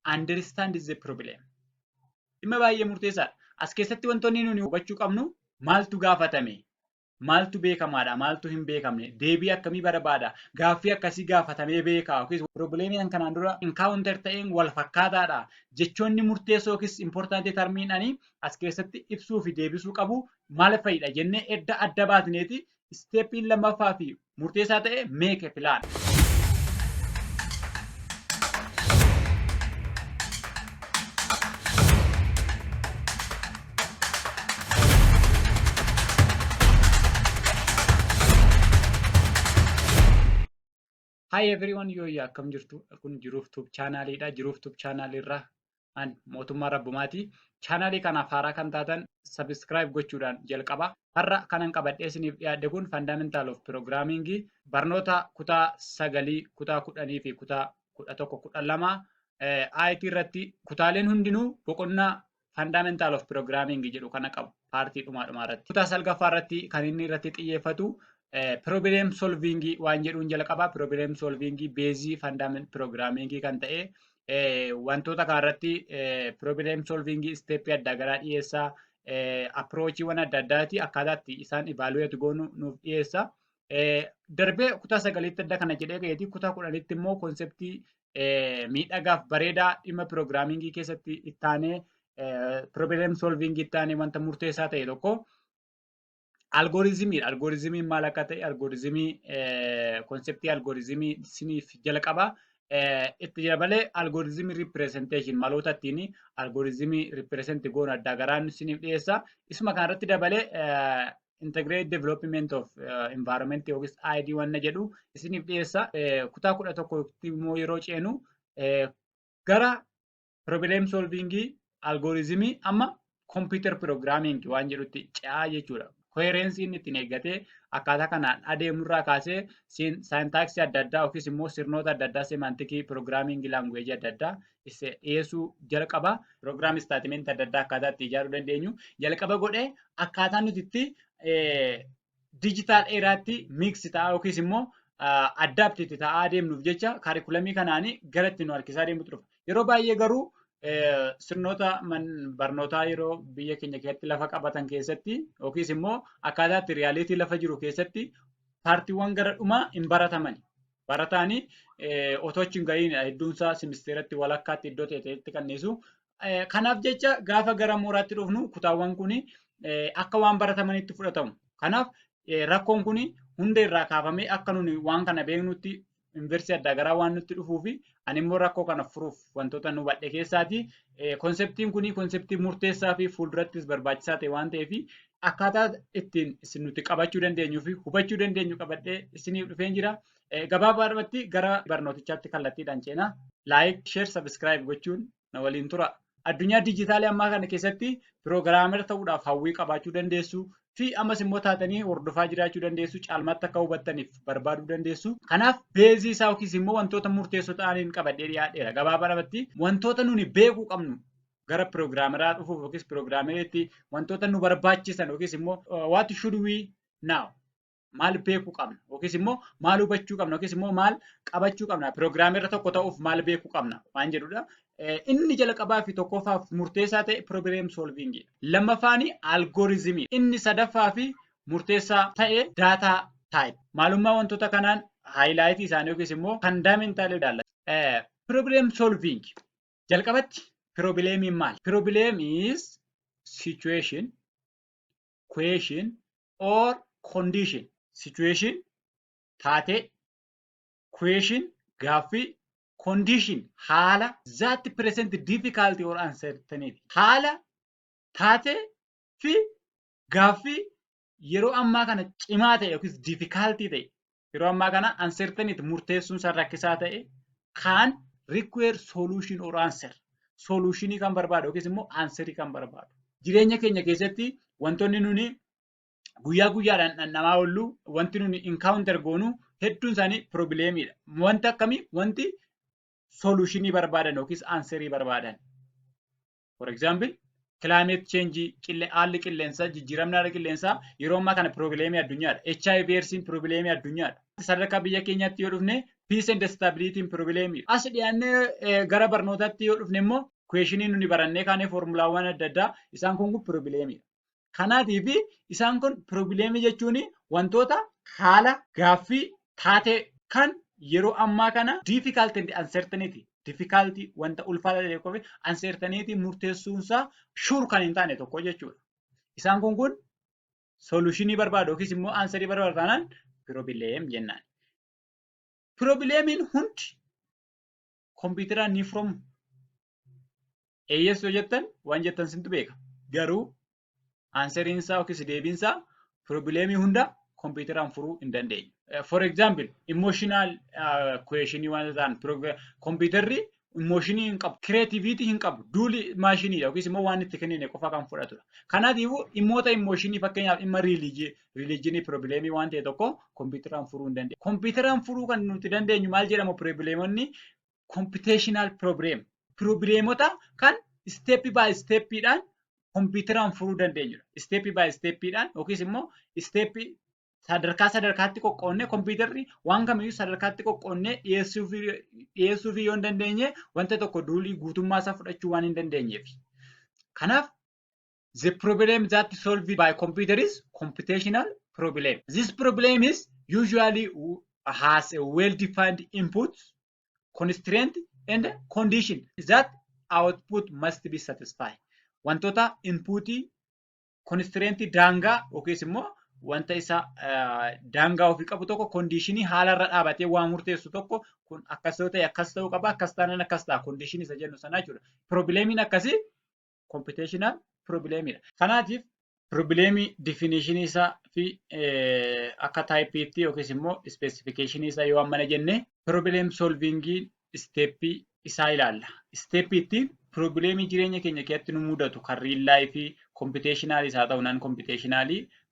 understand the problem. Dhimma baay'ee murteessaadha. As keessatti wantoonni nuti hubachuu qabnu maaltu gaafatame? Maaltu beekamaadha? Maaltu hin beekamne? Deebii akkamii barbaada? Gaaffii akkasii gaafatamee beekaa yookiis probleemiin kanaan dura encounter ta'een wal fakkaataadha. Jechoonni murteessoo yookiis important termiinanii as keessatti ibsuu fi deebisuu qabu maal fa'idha jennee edda adda baasneeti steppiin lammaffaa fi murteessaa ta'e make a plan. Hi everyone, yoo akkam jirtu kun Jiruuf Tube chaanaliidha. Jiruuf Tube chaanalirraa an mootummaa Rabbumaati. Chaanalii kanaaf haaraa kan taatan subscribe gochuudhaan jalqaba. Har'a kanan qabadhee isiniif dhiyaadhe kun Fundamental of Programming barnoota kutaa 9, kutaa 10 fi kutaa 11, 12 IT irratti kutaaleen hundinuu boqonnaa Fundamental of Programming jedhu kana qabu paartii dhumaa irratti. Kutaa 9ffaa irratti kan inni irratti xiyyeeffatu problem solving waan jedhuun jalqaba. Problem solving base fundamental programming kan ta'e wantoota kanarratti problem solving step adda garaa dhiyeessa. Approach wan adda addaati akkaataatti isaan evaluate goonu nuuf dhiyeessa. Darbee kutaa 9tti adda kana jedhee ga'eeti. Kutaa 10tti immoo konseptii miidhagaaf bareedaa dhimma programming keessatti ittaanee problem solving ittaanee wanta murteessaa ta'e tokko algoritmii. Algoritmiin maal akka ta'e konseptii algoritmii isiniif jalqaba. Itti dabalee algoritmii representation maloota ittiin algoritmii represent goonu adda garaan isiniif dhiyeessa. Isuma kanarratti dabalee integrated development of environment yookiis ID wanna jedhu isiniif dhiyeessa. Kutaa 11tti immoo yeroo ceenu gara problem solving algoritmii amma computer programming waan jedhutti ce'aa jechuudha. Coherency inni ittiin eeggatee akkaataa kanaan adeemurraa kaasee syntax adda addaa yookiis immoo sirnoota adda addaa semantic programming language adda addaa dhiyeessuu jalqaba. Program statement adda addaa akkaataa itti ijaaruu dandeenyu jalqaba godhee akkaataa nuti itti digital eraatti mix ta'a yookiis immoo adapt ta'aa adeemnuuf jecha kaarikulamii kanaanii gara itti nu harkisaa deemutu dhufa. Yeroo baay'ee garuu sirnoota barnootaa yeroo biyya keenya keessatti lafa qabatan keessatti yookiis immoo akkaataatti riyaalitii lafa jiru keessatti paartiiwwan gara dhumaa hin baratamani. Barataanii otoo hin gahiin hedduunsaa simisteeratti walakkaatti iddoo ta'etti kanniisu. Kanaaf jecha gaafa gara mooraatti dhufnu kutaawwan kun akka waan baratamanitti fudhatamu. Kanaaf rakkoon kun hunda irraa kaafamee akka nuni waan kana beeknutti Universii adda garaa waan nutti dhufuufi ani immoo rakkoo kana furuuf wantoota nu badhe keessaati. Konseptiin kun konseptii murteessaa fi fuuldurattis barbaachisaa ta'e waan ta'eef akkaataa ittiin isin nuti qabachuu dandeenyuu fi hubachuu dandeenyu qabadhee isiniif dhufeen jira. Gabaabumatti gara barnootichaatti kallattiidhaan ceena. Like, share, subscribe gochuun na waliin tura. Addunyaa dijitaalii ammaa kana keessatti piroograamera ta'uudhaaf hawwii qabaachuu dandeessu. Fi ammas immoo taatanii hordofaa jiraachuu dandeessu. Caalmaatti akka hubattaniif barbaaduu dandeessu. Kanaaf beezii isaa yookiis immoo wantoota murteessoo ta'aniin qabadhee dhiyaadheera. Gabaabumatti wantoota nuni beekuu qabnu gara piroograameraa dhufuuf yookiis piroograameriitti wantoota nu barbaachisan yookiis immoo what should we now? Maal beekuu qabna yookiis immoo maal hubachuu qabna yookiis immoo maal qabachuu qabna? Piroograamera tokko ta'uuf maal beekuu qabna waan jedhudha. Inni jalqabaa fi tokkoffaaf murteessaa ta'e problem solving. Lammaffaan algoritmii. Inni sadaffaa fi murteessaa ta'e data type. Maalummaa wantoota kanaan highlight isaanii yookiis immoo fundamental ilaalla. Problem solving. Jalqabatti problemiin maali? Problem is situation, question or condition. Situation taatee, question gaaffii, condition haala that present difficulty or uncertainty. Haala taatee fi gaaffii yeroo ammaa kana cimaa ta'e yookiis difficulty ta'e yeroo ammaa kana uncertainty murteessuun isaa rakkisaa ta'e kan require solution or answer. Solutionii kan barbaadu yookiis immoo answerii kan barbaadu. Jireenya keenya keessatti wantoonni nuni guyyaa guyyaadhaan namaa oollu wanti nuni encounter goonu hedduun isaanii probleemiidha. Wanti akkamii? Wanti solutionii barbaadan yookiis answerii barbaadan. For example, climate change haalli qilleensaa, jijjiiramni haala qilleensaa yeroo ammaa kana probleemii addunyaadha. HIV/AIDSiin probleemii addunyaadha. Sadarkaa biyya keenyaatti yoo dhufne peace and stability problem. As dhiyaannee gara barnootaatti yoo dhufne immoo questionii nuni barannee kaanee formulaawwan adda addaa isaan kun problemidha. Kanaatiif isaan kun problem jechuun wantoota haala gaaffii taatee kan yeroo ammaa kana difficult and uncertainty difficulty wanta ulfaata ta'e qofa uncertainty murteessuunsaa sure kan hin taane tokko jechuudha. Isaan kun solutionii barbaadu yookiis immoo aansarii barbaadu taanaan problem jennaan. Problemiin hundi kompiitaraan ni furamu. Eeyyes yoo jettan waan jettan sintu beeka. Garuu aansariinsaa yookiis deebiinsaa problemii hunda kompiitaraan furuu hin dandeenye. For example, emotional question waan ta'an kompiitarri emotionii hin qabu, creativity hin qabu, duuli maashiniidha yookiis immoo waan itti kennine qofa kan fudhatudha. Kanaatiifuu dhimmoota emotionii fakkeenyaaf dhimma riiliijinii problemii waan ta'e tokko kompiitaraan furuu hin dandeenye. Kompiitaraan furuu kan nuti dandeenyu maal jedhamu problemoonni computational problem. Problemoota kan step by stepidhaan kompiitaraan furuu dandeenyudha. Step by stepidhaan yookiis immoo step sadarkaatti qoqqoonnee kompiitarri waan kamiyyuu sadarkaatti qoqqoonnee dhiyeessuuf yoo hin dandeenye wanta tokko duulii guutummaa isaa fudhachuu waan hin dandeenyeef. Kanaaf the problem that solved by computer is computational problem. This problem is usually has a well-defined input, constraint and condition that output must be satisfied. Wantoota inputii, constraint daangaa yookiis immoo wanta isa daangaa ofii qabu tokko conditionii haalarra dhaabatee waan murteessu tokko kun akkas yoo ta'e akkas ta'uu qaba akkas taanaan akkas ta'a conditionii isa jennu sana jechuudha. Problemiin akkasii computational problemidha. Kanaatiif problemii definitionii isaa fi akka taayipiitti yookiis immoo specificationii isaa yoo ammana jenne problem solvingii steppii isaa ilaalla. Steppiitti problemii jireenya keenya keessatti nu mudatu kan real life computational isaa ta'u non computational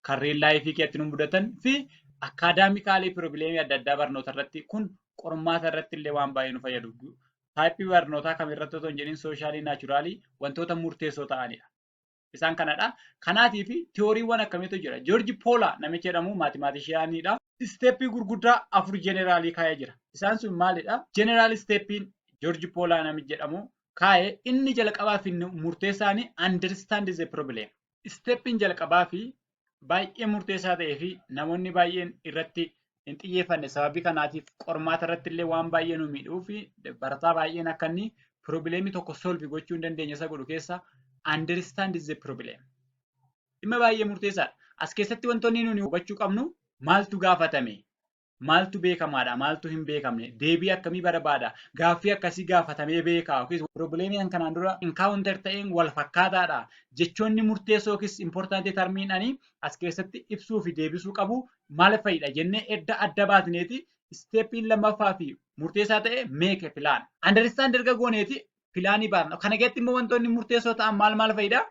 kan real life keessatti nu mudatan fi akaadaamikaalii problemii adda addaa barnoota irratti kun qormaata irratti illee waan baay'ee nu fayyadu. Taayipii barnootaa kamirratti otoo hin jedhin sooshaali naachuraalii wantoota murteessoo ta'anidha. Isaan kanadha. Kanaatiif tiyooriiwwan akkamiitu jira. Joorji Poola namicha jedhamu maatimaatikshaaniidha. Steppii gurguddaa 4 jeneraalii kaa'ee jira. Isaan sun maalidha? Jeneraal steppiin Joorji Poola namicha jedhamu kaa'ee inni jalqabaa fi murteessaan understand the problem. Steppiin jalqabaa fi baay'ee murteessaa ta'ee fi namoonni baay'een irratti hin xiyyeeffanne sababii kanaatiif qormaata irratti illee waan baay'ee nu miidhuu fi barataa baay'een akka inni problemii tokko solve gochuu hin dandeenye isa godhu keessa understand the problem. Dhimma baay'ee murteessaadha. As keessatti wantoonni nuti hubachuu qabnu maaltu gaafatame, maaltu beekamaadha, maaltu hin beekamne, deebii akkamii barbaada, gaaffii akkasii gaafatamee beekaa yookiis problemii kanaan dura encounter ta'een wal fakkaataadha. Jechoonni murteessoo yookiis important termiinanii as keessatti ibsuu fi deebisuu qabu maal fa'idha jennee edda adda baasneeti steppiin lammaffaa fi murteessaa ta'e make a plan. Understand erga gooneeti pilaanii baafna. Kana keessatti immoo wantoonni murteessoo ta'an maal fa'idha?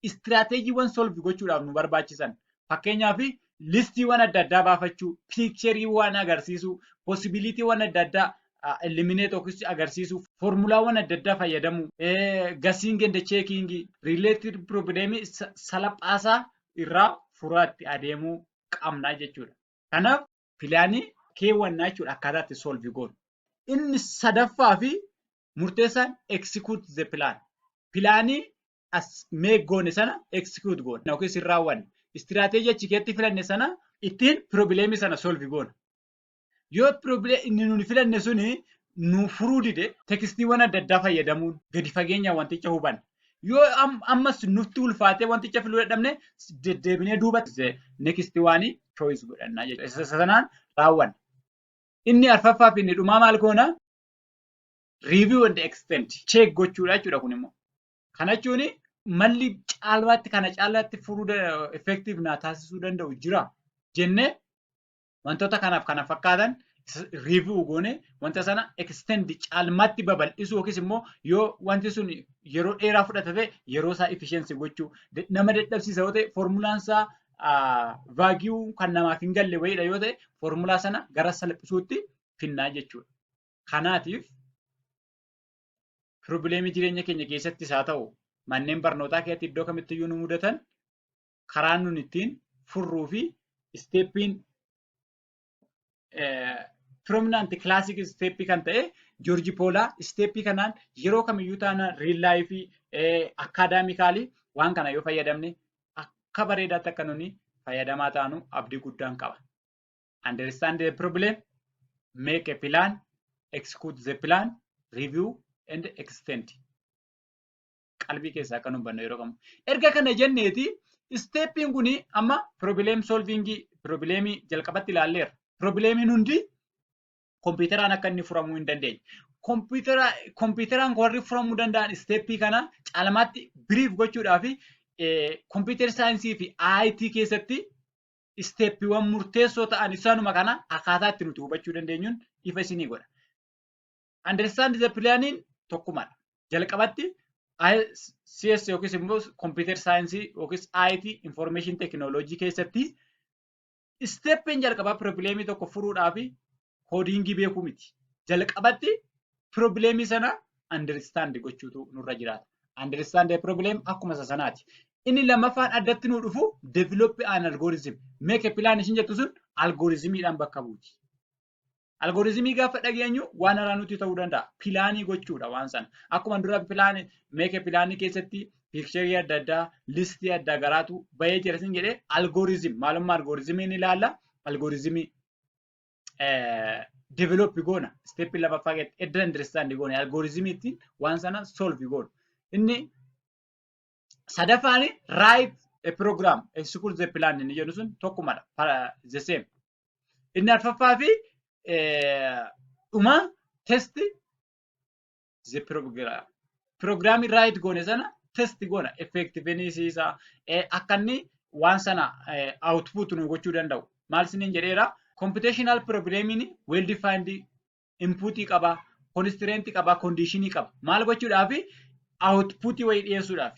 Istiraateejiiwwan solve gochuudhaaf nu barbaachisan. Fakkeenyaaf listiiwwan adda addaa baafachuu, piikcheriiwwan agarsiisuu, possibiliitiiwwan adda addaa eliminate yookiis agarsiisuu, formulaawwan adda addaa fayyadamuu, guessing and checking, related problemii salaphaasaa irraa furaatti adeemuu qabna jechuudha. Kanaaf pilaanii keewwannaa jechuudha akkaataa itti solve goonu. Inni sadaffaa fi murteessaan execute the plan. Pilaanii as make goone sana execute goone yookiis hin raawwanne. Istiraateejii achi keessatti filanne sana ittiin problemii sana solve goona. Yoo inni nuti filanne suni nu furuu dide tekstiiwwan adda addaa fayyadamuun gadi fageenyaan wanticha hubanna. Yoo ammas nutti ulfaatee wanticha filuu dadhabne deddeebinee duubatti nekstiiwwaanii choice godhannaa jechuudha. Isa sanaan raawwanna. Inni arfaffaa fi inni dhumaa maal goona? Review and extend check gochuudha jechuudha kun immoo. Kana jechuun malli caalaatti furuu effective naa taasisuu danda'u jira jennee wantoota kanaaf kana fakkaatan review goone wanta sana extend caalmaatti babal'isuu yookiis immoo yoo wanti sun yeroo dheeraa fudhate yeroo isaa efficiency gochuu nama dadhabsiisa yoo ta'e formulaan isaa vaagiyuu kan namaaf hin galle wayiidha yoo ta'e formulaa sana gara salphisuutti finnaa jechuudha. Kanaatiif problemii jireenya keenya keessattis haa ta'u manneen barnootaa keessatti iddoo kamittiyyuu nu mudatan karaan nun ittiin furruu fi steppiin prominent classic step kan ta'e George Pola step kanaan yeroo kamiyyuu taana real life academically waan kana yoo fayyadamne akka bareedaatti akka nuni fayyadamaa taanu abdii guddaan qaba. Understand the problem, make a plan, execute the plan, review and extend. Qalbii keessaa kan hubannu yeroo kamu. Erga kana jenneeti steppiin kuni amma problem solving problemii jalqabatti ilaalleera. Problemiin hundi kompiitaraan akka inni furamuu hin dandeenye. Kompiitaraan warri furamuu danda'an steppii kana caalmaatti brief gochuudhaaf kompiitar saayinsii fi IT keessatti steppiiwwan murteessoo ta'an isaanuma kana akkaataa itti nuti hubachuu dandeenyuun ifa isinii godha. Understand the planning tokkumadha. Jalqabatti CS yookiis immoo computer science yookiis IT information technology keessatti steppiin jalqabaa problemii tokko furuudhaaf koodingii beekuu miti. Jalqabatti problemii sana understand gochuutu nurra jiraata. Understand the problem akkuma sanaati. Inni lammaffaan addatti nu dhufu develop an algorithm. Make a plan ishin jettu sun algoritmiidhaan bakka buuti. Algoritmii gaafa dhageenyu waan haaraa nuti ta'uu danda'a. Pilaanii gochuudha waan sana. Akkuma dura pilaanii make a pilaanii keessatti piikcharii adda addaa listii adda garaatu bahee jira sin jedhee algoritm maalummaa algoritmii ni ilaalla. Algoritmii develop goona. Step lammaffaa keessatti edda understand goona. Algoritmiitti waan sana solve goona. Inni sadaffaan write a program execute the plan inni jedhu sun tokkumadha. The same. Inni arfaffaa fi dhuma test the program. Programii write goone sana test goona. Effectiveness isaa akka inni waan sana output nu gochuu danda'u. Maal siniin jedheera computational problemiin well defined input qaba, constraint qaba, condition qaba. Maal gochuudhaaf output wayii dhiyeessuudhaaf.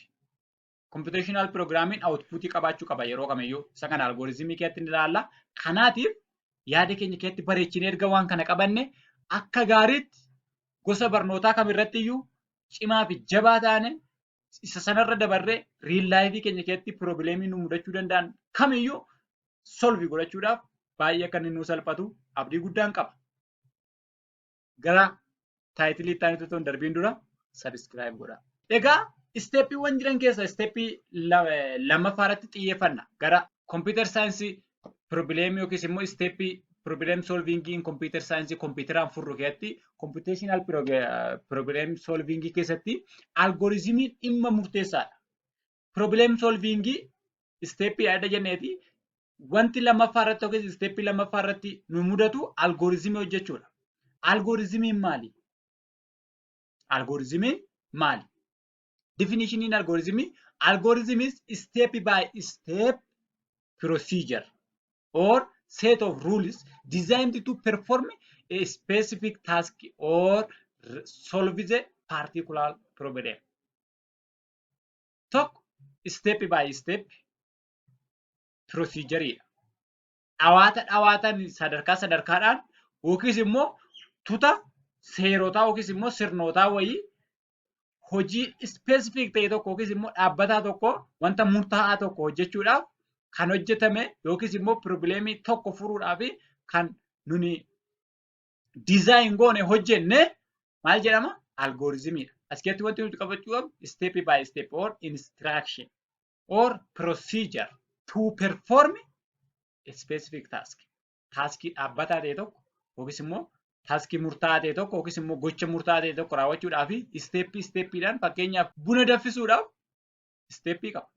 Computational programming output qabaachuu qaba yeroo kamiyyuu isa kana algoritmii keessatti ni ilaalla. Kanaatiif yaada keenya keessatti bareechinee erga waan kana qabanne akka gaariitti gosa barnootaa kamirratti iyyuu cimaa fi jabaa taane isa sanarra dabarree real life keenya keessatti problemii nu mudachuu danda'an kamiyyuu solve godhachuudhaaf baay'ee kan nu salphatu abdii guddaan qaba. Gara taayitilii itti aanu darbiin dura subscribe godhaa. Egaa steppiiwwan jiran keessa steppii lammaffaa irratti xiyyeeffanna. Gara computer science problem yookiis immoo steppii problem solving in computer science computeraan furru keessatti computational problem solving keessatti algoritmiin dhimma murteessaadha. Problem solving steppii adda jenneeti wanti lammaffaa irratti yookiis steppii lammaffaa irratti nu mudatu algoritmii hojjechuudha. Algoritmiin maali? Algoritmiin maali? Definition in algorithm. Algorithm is step by step procedure or set of rules designed to perform a specific task or solve the particular problem. Tokko step by step procedure. Dhawaataan sadarkaadhaan yookiis immoo tuta seerotaa yookiis immoo sirnootaa wayii hojii specific ta'e tokko yookiis immoo dhaabbataa tokko wanta murtaa'aa tokko hojjechuudhaaf kan hojjetame yookiis immoo problemii tokko furuudhaaf kan nuni design goone hojjenne maal jedhama? Algoritmiidha. As keessatti wanti nuti qabachuu qabnu step by step or instruction or procedure to perform a specific task. Taaskii dhaabbataa ta'e tokko yookiis immoo taaskii murtaa'aa ta'e tokko yookiis immoo gocha murtaa'aa ta'e tokko raawwachuudhaaf steppiidhaan fakkeenyaaf buna danfisuudhaaf steppii qaba.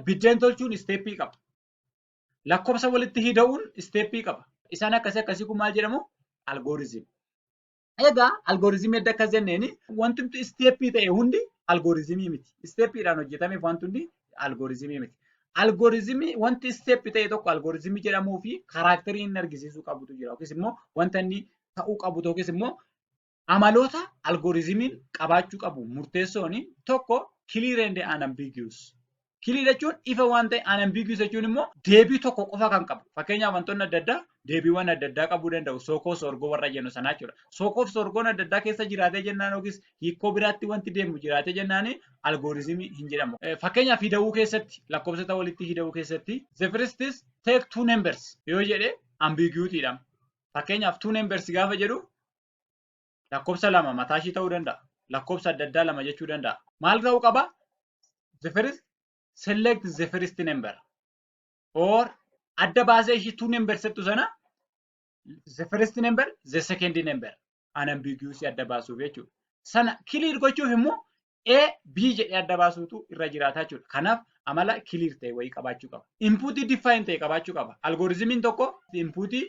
Biddeen tolchuun steppii qaba. Lakkoofsa walitti hidhuun steppii qaba. Isaan akkasii kun maal jedhamu? Algoritm. Egaa algoritmii adda akkas jenneeni wanti steppii ta'e hundi algoritmii miti. Steppiidhaan hojjetameef wanti hundi algoritmii miti. Algoritmii wanti step ta'e tokko algoritmii jedhamuu fi kaaraakterii inni argisiisuu qabutu jira. Yookiis immoo wanta inni ta'uu qabutu yookiis immoo amaloota algoritmiin qabaachuu qabu murteessoon tokko clear and unambiguous. Clear jechuun ifa waan ta'e unambiguous jechuun immoo deebii tokko qofa kan qabu. Fakkeenyaaf wantoonni adda addaa deebiiwwan adda addaa qabuu danda'u. Sookoo sorgoo warra jennu sanaa jechuudha. Sookoof sorgoon adda addaa keessa jiraatee jennaan yookiis hiikoo biraatti wanti deemu jiraatee jennaan algoritmii hin jedhamu. Fakkeenyaaf hidhuu keessatti lakkoofsota walitti hidhuu keessatti the first is take two numbers yoo jedhe ambiguityidha. Fakkeenyaaf two numbers gaafa jedhu lakkoofsa lama mataa ishii ta'uu danda'a. Lakkoofsa adda addaa lama jechuu danda'a. Maal ta'uu qaba? The first select the first number or adda baasee ishii two numbers jettu sana the first number the second number unambiguous adda baasuuf jechuudha. Sana clear gochuuf immoo A B jedhee adda baasuutu irra jiraata jechuudha. Kanaaf amala clear ta'e wayii qabaachuu qaba. Inputii define ta'e qabaachuu qaba. Algoritimiin tokko inputii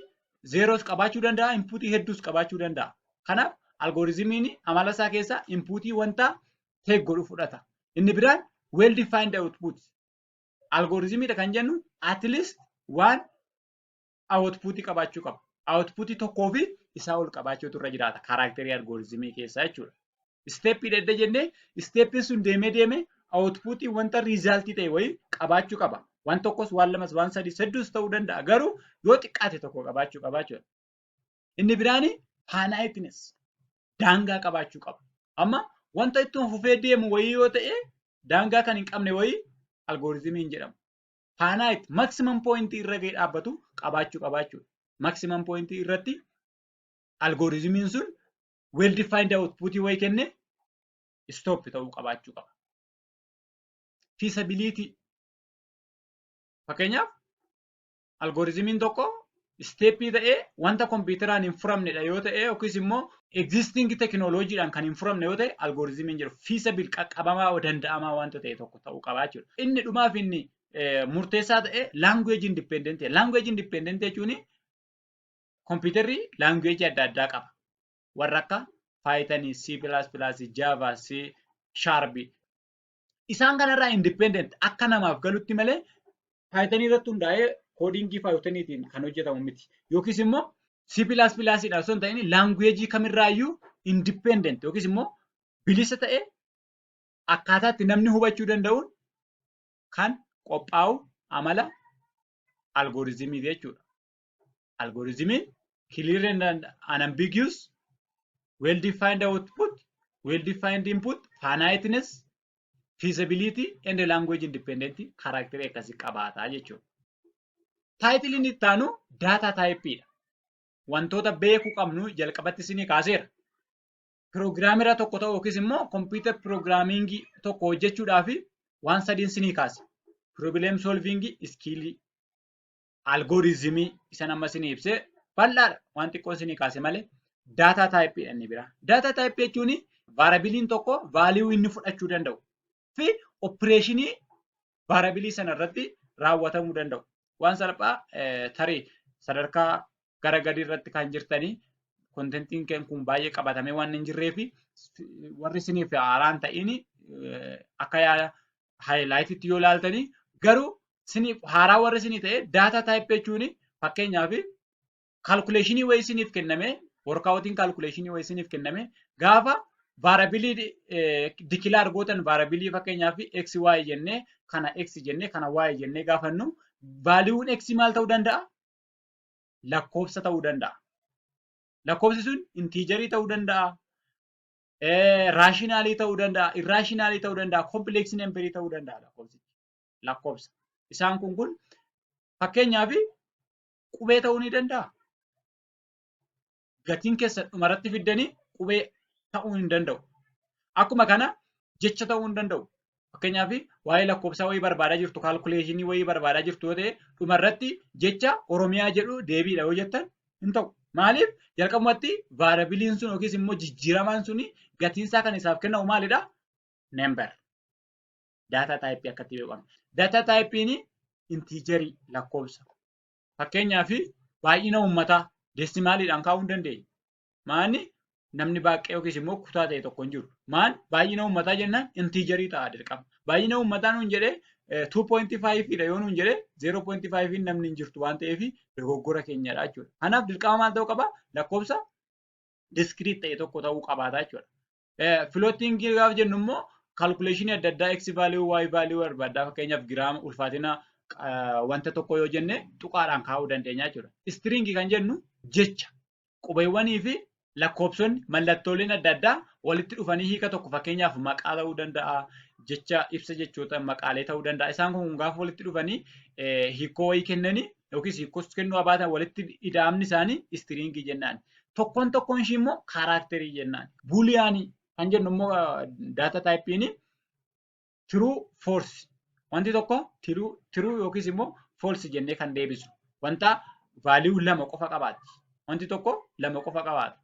zeros qabaachuu danda'a, inputii hedduus qabaachuu danda'a. Kanaaf algoritimiin amala isaa keessaa inputii wanta take godhu fudhata. Inni biraan well defined output. Algoritimiidha kan jennu at least one outputii qabaachuu qaba. Outputii tokkoo fi isaa ol qabaachuutu irra jiraata kaaraakterii algoritmii keessaa jechuudha. Steppii dedda jennee steppiin sun deemee outputii wanta riizaaltii ta'e wayii qabaachuu qaba. Waan tokkos waan lamas waan sadii hedduus ta'uu danda'a garuu yoo xiqqaate tokko qabaachuu qaba jechuudha. Inni biraani finiteness daangaa qabaachuu qaba. Amma wanta ittuma fufee deemu wayii yoo ta'e daangaa kan hin qabne wayii algoritmiin jedhamu. Finite maximum point irra ga'ee dhaabbatu qabaachuu qabaachudha. Maximum point irratti algoritmiin sun well defined outputii wayii kenne stop ta'uu qabaachuu qaba. Feasibility. Fakkeenyaaf algoritmiin tokko steppii ta'ee wanta kompiitaraan hin furamnedha yoo ta'e yookiis immoo existing teknooloojiidhaan kan hin furamne yoo ta'e algoritmiin jedhu feasible qaqqabamaa danda'amaa wanta ta'e tokko ta'uu qabaachudha. Inni dhumaaf inni murteessaa ta'e language independent. Language independent jechuun kompiitarri language adda addaa qaba. Warra akka Python, C++, Java, C#. Isaan kanarraa independent akka namaaf galutti malee Python irratti hundaa'ee koodingii Pythoniitiin kan hojjetamu miti. Yookiis immoo C++ dhaan osoo hin ta'in language kamirraayyuu independent yookiis immoo bilisa ta'e akkaataa itti namni hubachuu danda'uun kan qophaa'u amala algoritmii jechuudha. Algoritmiin clear and unambiguous, well defined output, well defined input, finiteness, feasibility and language independent kaaraakterii akkasii qabaata jechuudha. Taayitiliin itti aanu data typeedha. Wantoota beekuu qabnu jalqabatti isinii kaaseera. Pirogiraamera tokko ta'u yookiis immoo computer programming tokko hojjechuudhaaf waan sadiin isinii kaase. Problem solving skill, algoritmii isa nama isinii ibsee bal'aadha. Waan xiqqoo isinii kaase malee data typeedha inni bira. Data type jechuun variabiliin tokko value inni fudhachuu danda'u fi opereeshinii variabilii sana irratti raawwatamuu danda'u. Waan salphaa tarii sadarkaa gara gadii irratti kan jirtanii kontentiin kun baay'ee qabatamee waan hin jirree fi warri isiniif haaraan ta'in akka yaada haayilaayitiitti yoo ilaaltanii garuu isiniif haaraa warri isinii ta'e data type jechuun fakkeenyaaf kaalkuleeshinii wayii isiniif kenname workaawutiin kaalkuleeshinii wayii isiniif kenname gaafa variabilii dikilaar gootan variabilii fakkeenyaaf x y jennee kana x jennee kana y jennee gaafannu vaaliiwuun x maal ta'uu danda'a? Lakkoofsa ta'uu danda'a. Lakkoofsi sun intiijarii ta'uu danda'a. Raashinaalii ta'uu danda'a. Irraashinaalii ta'uu danda'a. Kompleeksii nambarii ta'uu danda'a lakkoofsi. Lakkoofsa. Isaan kun fakkeenyaaf qubee ta'uu ni danda'a. Gatiin keessan dhumarratti fiddanii qubee ta'uu hin danda'u. Akkuma kana jecha ta'uu hin danda'u. Fakkeenyaaf waa'ee lakkoofsaa wayii barbaadaa jirtu kaalkuleeshinii wayii barbaadaa jirtu yoo ta'e dhumarratti jecha Oromiyaa jedhu deebiidha yoo jettan hin ta'u. Maaliif jalqabumatti variabiliin sun yookiis immoo jijjiiramaan suni gatiinsaa kan isaaf kennamu maalidha? Number. Data type akkatti beekamu. Data typein intiijarii lakkoofsa. Fakkeenyaaf baay'ina uummataa deesimaaliidhaan kaa'uu hin dandeenye. Maani namni baay'ee yookiis immoo kutaa ta'e tokko hin jiru. Maan baay'ina uummataa jennaan intiijarii ta'a dirqama. Baay'ina uummataa nuun jedhee 2.5 dha yoo nuun jedhee 0.5 namni hin jirtu waan ta'eef dogoggora keenyadha jechuudha. Kanaaf dirqama maal ta'uu qaba? Lakkoofsa diskiriit ta'e tokko ta'uu qabaata jechuudha. Filootingii gaafa jennu immoo kaalkuleeshinii adda addaa x value y value barbaaddaa fakkeenyaaf giraama ulfaatina wanta tokko yoo jenne tuqaadhaan kaa'uu dandeenya jechuudha. Istiriingii kan jennu jecha qubeewwanii fi lakkoofsonni mallattooleen adda addaa walitti dhufanii hiika tokko fakkeenyaaf maqaa ta'uu danda'a. Jecha ibsa jechoota maqaalee ta'uu danda'a. Isaan kun gaafa walitti dhufanii hiikoo wayii kennanii yookiis hiikos kennuu baatan walitti ida'amni isaanii istiriingii jennaan. Tokkoon tokkoon ishii immoo kaaraakterii jennaan. Buuliyaanii kan jennu immoo daata taayipiin true false. Wanti tokko true yookiis immoo false jennee kan deebisu. Wanta vaaliyuu lama qofa qabaatti. Wanti tokko lama qofa qabaata.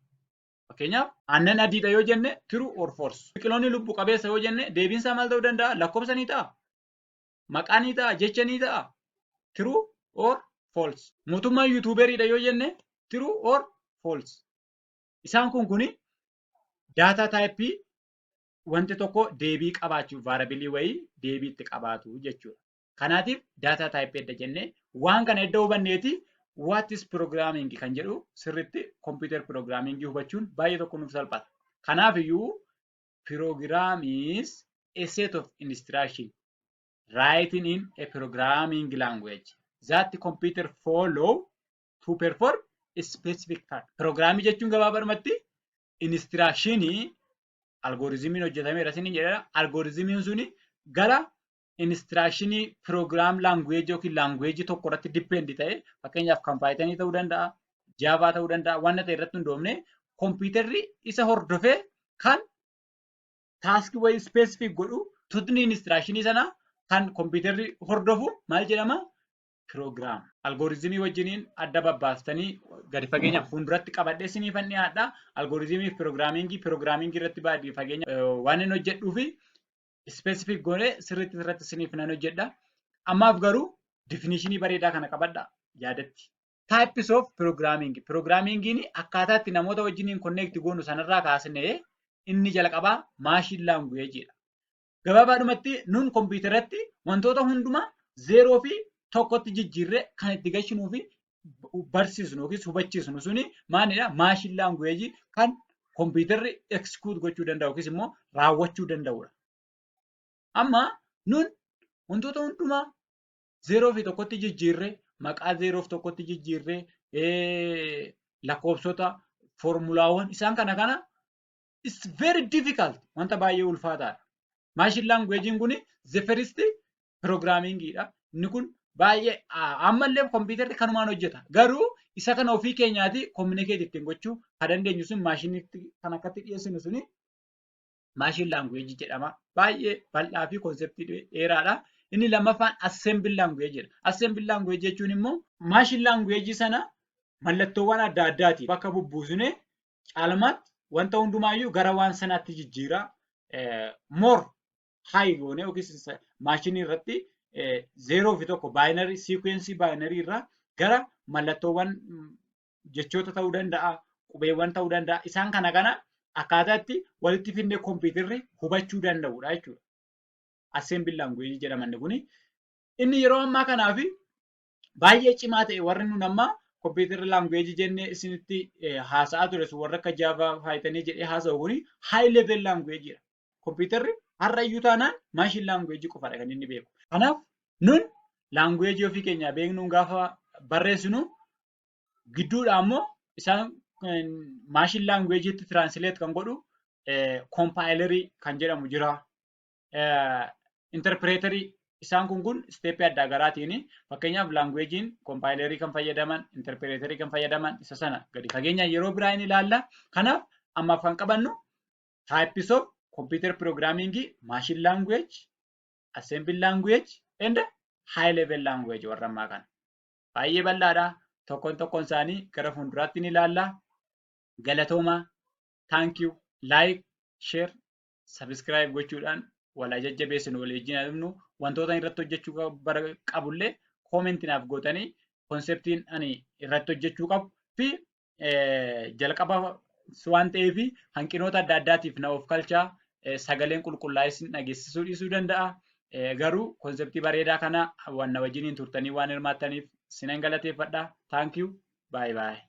Fakkeenyaaf aannan adiidha yoo jenne true or false. Biqiloonni lubbu qabeessa yoo jenne deebiinsaa maal ta'uu danda'a? Lakkoofsa ni ta'a. Maqaa ni ta'a. Jecha ni ta'a. True or false. Mootummaan yuutuuberiidha yoo jenne true or false. Isaan kuni daataa taayippii wanti tokko deebii qabaachuuf vaarabilii wayii deebii itti qabaatu jechuudha. Kanaatiif daataa taayippii edda jennee waan kana edda hubanneeti what is programming kan jedhu sirriitti computer programming hubachuun baay'ee tokko nuuf salphata. Kanaaf iyyuu program is a set of instruction written in a programming language that the computer follow to perform a specific task. Programmii jechuun gabaabadhumatti instructionii algoritmiin hojjetameera isin jedhama. Algoritmiin suni gara instructionii program language yookiin language tokko irratti depend ta'e fakkeenyaaf kan Python ta'uu danda'a, Java ta'uu danda'a, waan ta'e irratti hundoofne kompiitarri isa hordofee kan task wayii specific godhu tutni instructionii sana kan kompiitarri hordofu maal jedhama? Program. Algoritmii wajjiniin adda babbaastanii gadi fageenyaaf fuulduratti qabadhee isiniifan dhiyaadha. Algoritmii fi pirogiraamingii irratti baay'ee fageenya waan inni hojjedhuu fi specific godhee sirriitti isiniif nan hojjedha. Ammaaf garuu definitionii bareedaa kana qabadha yaadatti. Types of programming. Programmingiin akkaataa itti namoota wajjiniin connect goonu sanarraa kaasnee inni jalqabaa machine language dha. Gabaabaadhumatti nun kompiitaratti wantoota hundumaa zeeroo fi tokkotti jijjiirree kan itti galchinuu fi barsiisnu yookiis hubachiisnu suni maalidha? Machine language kan kompiitarri execute gochuu danda'u yookiis immoo raawwachuu danda'udha. Amma nun wantoota hundumaa zeeroo fi tokkotti jijjiirree maqaa zeeroo fi tokkotti jijjiirree lakkoofsota formulaawwan isaan kana it's very difficult wanta baay'ee ulfaataadha. Machine language kun the first programming dha. Inni kun baay'ee ammallee kompiitarri kanumaan hojjeta. Garuu isa kana ofii keenyaati communicate ittiin gochuu kan dandeenyu sun maashiniitti kan akkatti dhiyeessinu suni machine language jedhama. Baay'ee bal'aa fi konseptii dheeraadha. Inni lammaffaan assembly language jedha. Assembly language jechuun immoo machine language sana mallattoowwan adda addaati bakka bubbuusnee caalmaatti wanta hundumaayyuu gara waan sanaatti jijjiira. More high goone yookiis maashinii irratti zeeroo fi tokko baayinarii siikwensii baayinarii irraa gara mallattoowwan jechoota ta'uu danda'a, qubeewwan ta'uu danda'a. Isaan kana akkaataatti walitti fidnee kompiitarri hubachuu danda'udha jechuudha. Assembly language jedhamanni kuni. Inni yeroo ammaa kanaaf baay'ee cimaa ta'e warri nun amma computer language jennee isinitti haasa'aa ture sun warra akka Java Python jedhee haasa'u kuni high level language dha. Computerri har'a iyyuu taanaan machine language qofaadha kan inni beeku. Kanaaf nun language ofii keenya beeknuun gaafa barreessinu gidduudha ammoo isaan machine language itti translate kan godhu compilerii kan jedhamu jira. Interpreterii isaan kun steepii adda garaatiin fakkeenyaaf languagein compilerii kan fayyadaman, interpreterii kan fayyadaman isa sana gadi fageenyaan yeroo biraa hin ilaalla. Kanaaf ammaaf kan qabannu types of computer programming, machine language, assembly language and high level language warra ammaa kana. Baay'ee bal'aadha. Tokkoon isaanii gara fuulduraatti ni ilaalla. Galatooma. Thank you. Like, share, subscribe gochuudhaan walaa jajjabeessinu walii wajjin adeemnu wantoota irratti hojjechuu qabullee koomentiinaaf gootanii konseptiin ani irratti hojjechuu qabu fi jalqaba waan ta'eef hanqinoota adda addaatiif na of kalchaa sagaleen qulqullaa'ee dhageessisuu dhiisuu danda'a. Garuu konseptii bareedaa kana waan na wajjiniin turtanii waan hirmaattaniif sinan galateeffadha. Thank you. Bye bye.